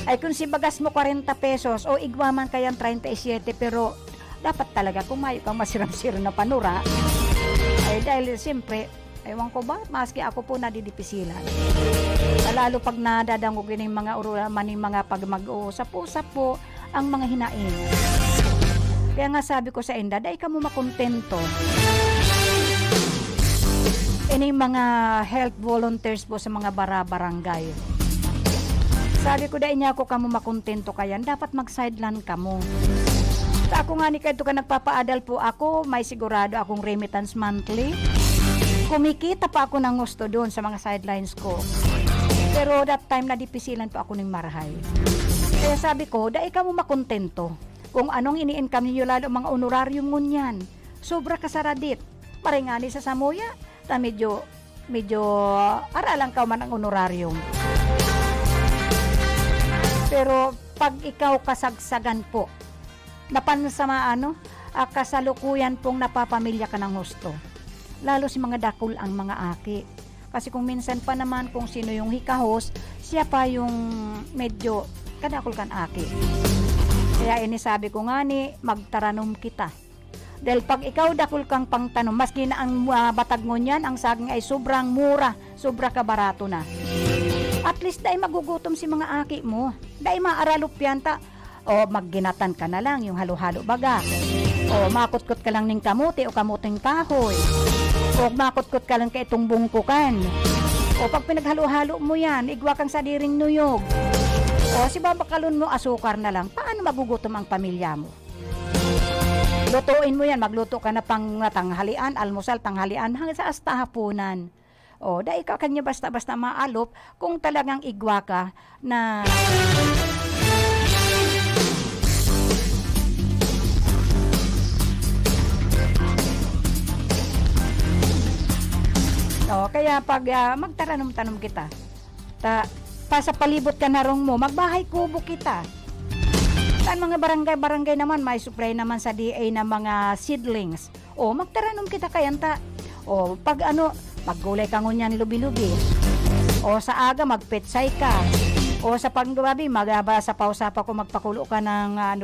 Ay kung si bagas mo 40 pesos, o igwaman kayang 37, pero dapat talaga kumayo kang masiram-siram na panura. Ay dahil siyempre, ewan ko ba, maski ako po nadidipisilan. Lalo pag nadadangog ng mga maning mga pag mag-uusap-usap po ang mga hinain. Kaya nga sabi ko sa Enda, dahil ka mo makontento. Ini mga health volunteers po sa mga barangay. Sabi ko dahil niya ako kamo makontento kayan, dapat mag-sideline ka mo. Sa ako nga ni kayo ka nagpapaadal po ako, may sigurado akong remittance monthly. Kumikita pa ako ng gusto doon sa mga sidelines ko. Pero that time na dipisilan pa ako ng marahay. Kaya sabi ko, dahil ka mo makontento. Kung anong ini-income niyo lalo mga honorarium mo niyan. Sobra kasaradit. Maringani sa Samoya, ta medyo aralang ka man ang honorarium. Pero pag ikaw kasagsagan po, kasalukuyan pong napapamilya ka ng husto. Lalo si mga dakol ang mga aki. Kasi kung minsan pa naman kung sino yung hikahos, siya pa yung medyo kadakol kan aki. Kaya inisabi ko nga ni, magtaranom kita. Dahil pag ikaw dakol kang pangtanom, maski na ang batag mo niyan, ang saging ay sobrang mura, sobra kabarato na. At least dahil magugutom si mga aki mo. Dahil maaralup yan ta. O magginatan ka na lang, yung halo-halo baga. O makutkot ka lang ng kamuti o kamuting kahoy. O makutkot ka lang ka itong bungkukan. O pag pinaghalo-halo mo yan, igwa kang sadiring nuyog. O si babakalon mo asukar na lang, paano magugutom ang pamilya mo? Lutuin mo yan, magluto ka na pang tanghalian, almusal, tanghalian, hanggang sa hasta hapunan. O dahil ka kanya basta-basta maalop kung talagang igwa ka na... O, kaya pag magtaranom-tanom kita, pa sa palibot ka na rong mo, magbahay kubo kita. Saan mga barangay naman, may supply naman sa DA na mga seedlings. O, magtaranom kita kayanta. O, pag maggulay ka ngunyan lubi-lubi. O, sa aga, magpetsay ka. O, sa panggabi, sa pausapa ko, magpakulo ka ng,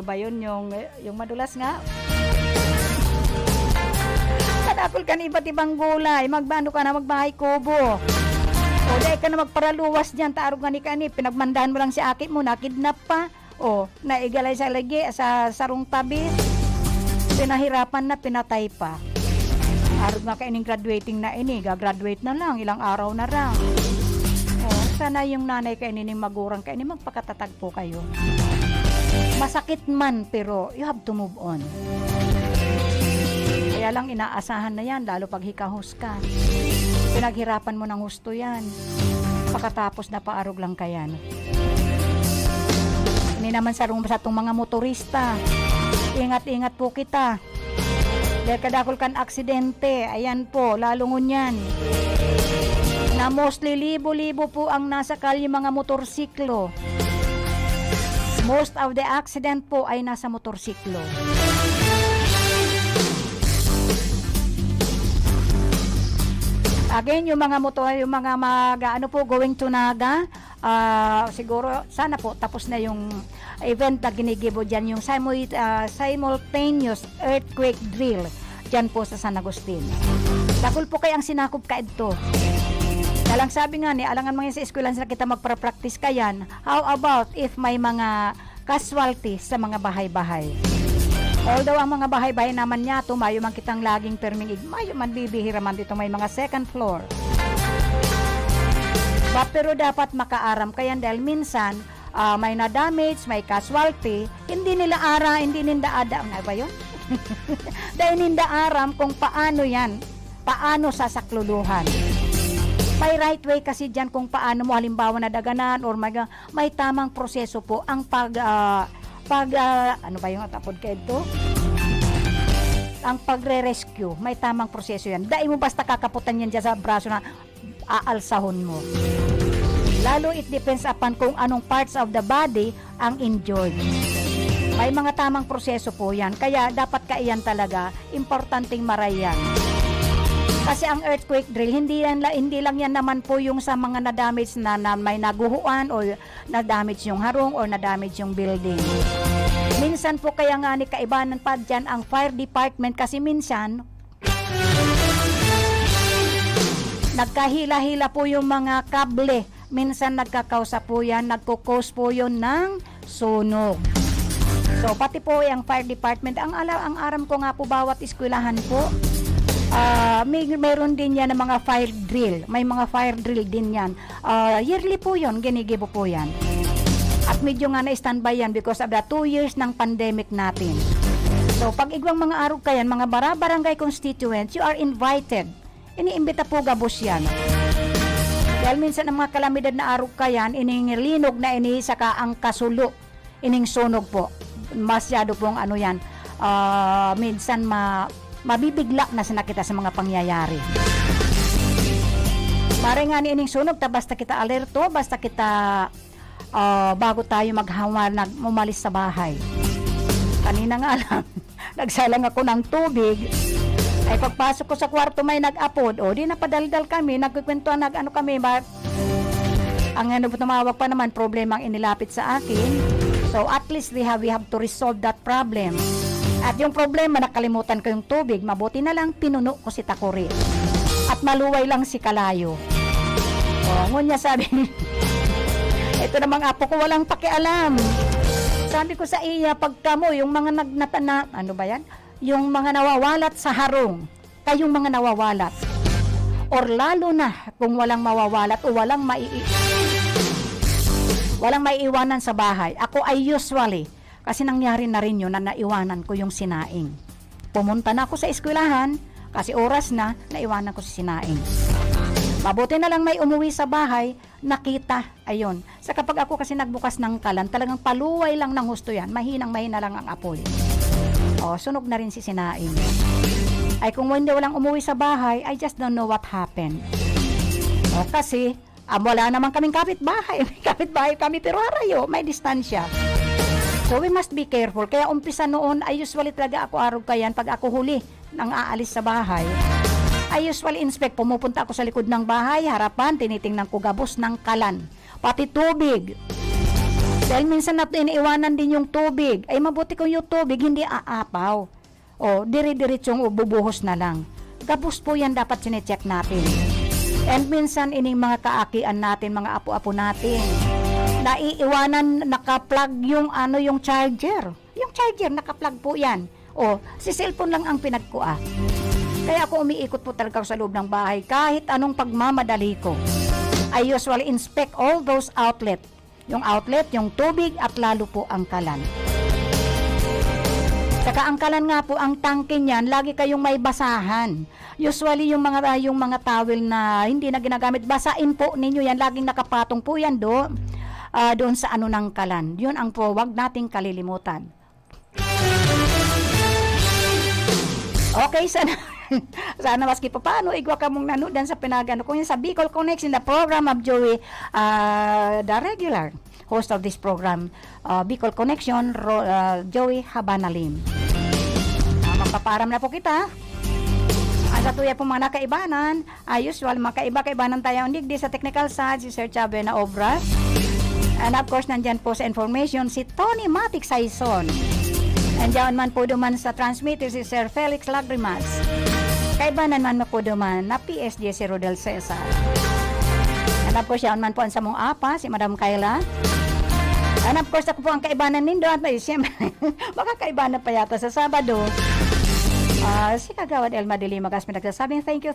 yung madulas nga. Kadakol ka na iba't ibang gulay, magbahay kubo. O dahil ka na magparaluwas dyan, taarog nga ni kani, pinagmandahan mo lang si akit mo, nakidnap pa. O, naigalay sa lagi, sa sarong tabi, pinahirapan na, pinatay pa. Arog nga kaining graduating na gagraduate na lang, ilang araw na lang. O, sana yung nanay kainin magurang kainin, magpakatatag po kayo. Masakit man, pero you have to move on. Kaya lang inaasahan na yan, lalo pag hikahos ka. Pinaghirapan mo ng husto yan. Pagkatapos na paarog lang kayan. Ini naman sa itong mga motorista. Ingat-ingat po kita. Dahil kadakol kan aksidente. Ayan po, lalo ngunyan. Na mostly libo-libo po ang nasa kalye mga motorsiklo. Most of the accident po ay nasa motorsiklo. Again, yung mga motor, yung mga ano po, going to Naga, siguro, sana po, tapos na yung event na ginigibo dyan, yung simultaneous earthquake drill, dyan po sa San Agustin. Dakol po kayang sinakop ka ito. Dalang sabi nga ni, alangan mga sa eskwelahan sila kita magpa-practice kayan, how about if may mga casualty sa mga bahay-bahay? Although ang mga bahay-bahay naman niya, tumayo man kitang laging perming mayo man bibihira man dito may mga second floor. Pero dapat makaaram kaya dahil minsan may na-damage, may casualty, hindi nila hindi ninda ada, ano ba yun? Dahil ninda aram kung paano yan, paano sasakluluhan. May right way kasi dyan kung paano mo halimbawa na daganan or may tamang proseso po ang ano ba yung atapod ka ito? Ang pagre-rescue, may tamang proseso yan. Dahil mo basta kakaputan yan dyan sa braso na aalsahon mo. Lalo it depends upon kung anong parts of the body ang injured. May mga tamang proseso po yan. Kaya dapat kaiyan talaga, importanteng marayan. Kasi ang earthquake drill, hindi lang yan naman po yung sa mga na-damage na may naguhuan o na-damage yung harong o na-damage yung building. Minsan po kaya nga ni kaibanan pa dyan ang fire department kasi minsan nagkahila-hila po yung mga kable. Minsan nagkakausa po yan, nagkukos po yun ng sunog. So pati po yung fire department, ang aram ko nga po bawat eskwelahan po, mayroon din yan ng mga fire drill. May mga fire drill din yan. Yearly po yun, ginigibo po yan. At medyo nga na-standby yan because of the 2 years ng pandemic natin. So pag igwang mga arog kayan, mga barangay constituents, you are invited. Iniimbita po gabos yan. Dahil minsan ang mga kalamidad na arog kayan, iningilinog na saka ang kasulo, ining sunog po. Masyado pong ano yan, minsan mabibigla na sa nakita sa mga pangyayari. Mare nga ining sunog, basta kita alerto, basta kita bago tayo umalis sa bahay. Kanina nga lang, nagsalang ako ng tubig. Ay pagpasok ko sa kwarto may nag-apod. O di napadaldal kami, nagkukwentuhan, kami. Ang tumawag pa naman, problema ang inilapit sa akin. So at least we have to resolve that problem. At yung problema, nakalimutan ko yung tubig. Mabuti na lang, pinuno ko si Takuri. At maluway lang si Kalayo. O, ngunya sabi, ito namang apo ko walang pakialam. Sabi ko sa iya, pagka mo, yung mga ano ba yan? Yung mga nawawalat sa harong, kayong mga nawawalat. Or lalo na, kung walang mawawalat o walang maiiwanan sa bahay. Ako ay usually, kasi nangyari na rin yun na naiwanan ko yung sinaing. Pumunta na ako sa eskwelahan, kasi oras na, naiwanan ko si sinaing. Mabuti na lang may umuwi sa bahay, nakita, ayun. Sa kapag ako kasi nagbukas ng kalan, talagang paluway lang ng husto yan, mahinang-mahina lang ang apoy. O, sunog na rin si sinaing. Ay kung hindi walang umuwi sa bahay, I just don't know what happened. O, kasi, wala naman kaming kapitbahay. May kapitbahay kami, pero harayo, may distansya. So we must be careful. Kaya umpisa noon, I usually talaga ako arog kayan pag ako huli nang aalis sa bahay. I usually inspect, pumupunta ako sa likod ng bahay, harapan, tinitingnan ko gabos ng kalan. Pati tubig. Dahil minsan iniiwanan din yung tubig. Ay mabuti kung yung tubig hindi aapaw. O dire-diretsong bubuhos na lang. Gabos po yan dapat sinecheck natin. And minsan ining mga kaakian natin, mga apo-apo natin, naiiwanan naka-plug yung charger. Yung charger naka-plug po yan. O si cellphone lang ang pinagkuha. Kaya ako umiikot po talaga sa loob ng bahay kahit anong pagmamadali ko. I usually inspect all those outlet. Yung outlet, yung tubig at lalo po ang kalan. Saka ang kalan nga po, ang tangke niyan, lagi kayong may basahan. Usually yung mga towel na hindi na ginagamit, basain po ninyo yan, laging nakapatong po yan doon sa ano ng kalan. Yun ang po, wag nating kalilimutan. Okay, sana maski pa paano igwa ka mong nanodan sa pinagano kung yun sa Bicol Connects in the program of Joey, the regular host of this program, Bicol Connection, Joey Habanalim. Magpaparam na po kita. Sa tuya po mga nakaibanan, usual makaiba-kaibanan tayo ang digdi sa technical side, si Sir Chabe na Obras. And of course, nandyan po sa information si Tony Matic Saison. And diyan man po duman sa transmitter si Sir Felix Lagrimas. Kaibanan man po duman na PSG si Rodel Cesar. And of course, yan man po ang samong apa, si Madam Kayla. And of course, ako po ang kaibanan nindo at siyempre, baka kaibanan pa yata sa Sabado. Si Kagawad Elma Dilima Gasmin nagsasabing thank you